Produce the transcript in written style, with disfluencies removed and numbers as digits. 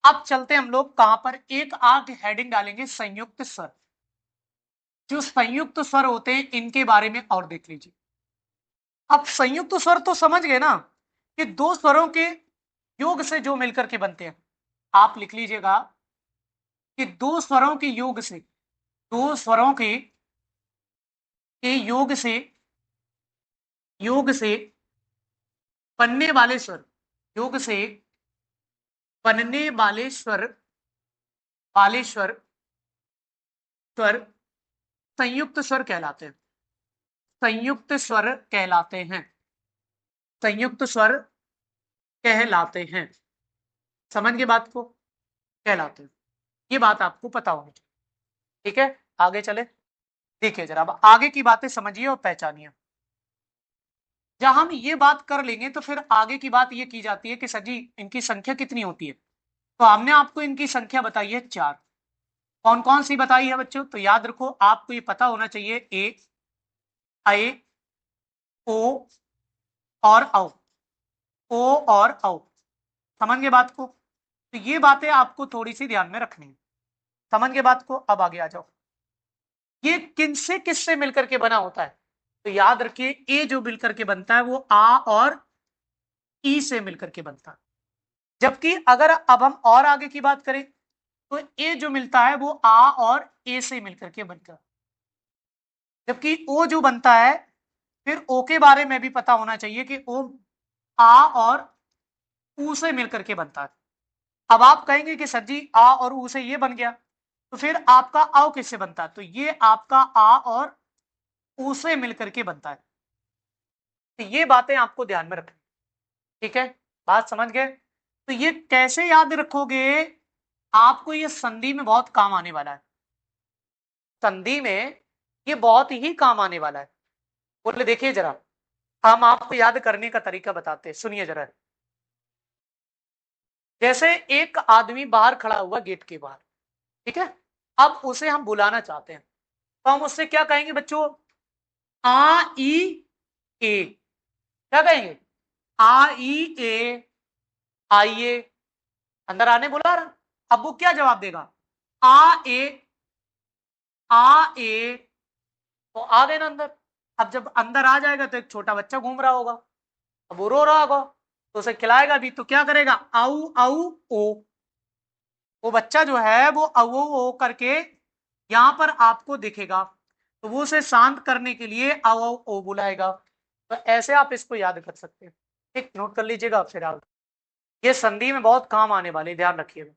अब चलते हम लोग कहां पर, एक आग हेडिंग डालेंगे संयुक्त स्वर। जो संयुक्त स्वर होते हैं इनके बारे में और देख लीजिए। अब संयुक्त स्वर तो समझ गए ना, कि दो स्वरों के योग से जो मिलकर के बनते हैं। आप लिख लीजिएगा कि दो स्वरों के योग से, दो स्वरों के योग से बनने वाले स्वर, योग से बनने वाले स्वर संयुक्त स्वर कहलाते हैं। संयुक्त स्वर कहलाते हैं। संयुक्त स्वर कहलाते हैं। समझ गए बात को, कहलाते हैं। ये बात आपको पता होनी चाहिए। ठीक है, आगे चले। देखिए जरा, अब आगे की बातें समझिए और पहचानिए। जब हम ये बात कर लेंगे तो फिर आगे की बात ये की जाती है कि सर जी इनकी संख्या कितनी होती है। तो हमने आपको इनकी संख्या बताई है 4। कौन कौन सी बताई है बच्चों, तो याद रखो आपको ये पता होना चाहिए, ए, आई, ओ और औ। ओ और औ, समझ गए बात को। तो ये बातें आपको थोड़ी सी ध्यान में रखनी है। समझ गए बात को, अब आगे आ जाओ। ये किनसे किससे मिलकर के बना होता है, तो याद रखिए ए जो मिलकर के बनता है वो आ और ई से मिलकर के बनता है। जबकि अगर अब हम और आगे की बात करें तो ए जो मिलता है वो आ और ए से मिलकर के बनता है। जबकि ओ जो बनता है, फिर ओ के बारे में भी पता होना चाहिए कि ओ आ और ऊ से मिलकर के बनता है। अब आप कहेंगे कि सर जी आ और ऊ से ये बन गया, तो फिर आपका औ किससे बनता है, तो ये आपका आ और ऊ से मिलकर के बनता है। तो ये बातें आपको ध्यान में रखनी। ठीक है, बात समझ गए। तो ये कैसे याद रखोगे, आपको ये संधि में बहुत काम आने वाला है। संधि में ये बहुत ही काम आने वाला है। बोले देखिए जरा, हम आपको याद करने का तरीका बताते हैं, सुनिए जरा। जैसे एक आदमी बाहर खड़ा हुआ गेट के बाहर, ठीक है, अब उसे हम बुलाना चाहते हैं, तो हम उससे क्या कहेंगे बच्चों, आ ई ए। क्या कहेंगे, आ ई ए, आइए। अंदर आने बुला रहा, अब वो क्या जवाब देगा, आ ए, आ ए, तो आ गए ना अंदर। अब जब अंदर आ जाएगा तो एक छोटा बच्चा घूम रहा होगा, अब वो रो रहा होगा, तो उसे खिलाएगा भी, तो क्या करेगा, आऊ आऊ ओ। वो बच्चा जो है वो औ ओ करके यहां पर आपको दिखेगा, तो वो उसे शांत करने के लिए औ ओ बुलाएगा। तो ऐसे आप इसको याद कर सकते हैं। ठीक, नोट कर लीजिएगा फिर आप, ये संधि में बहुत काम आने वाले, ध्यान रखिएगा।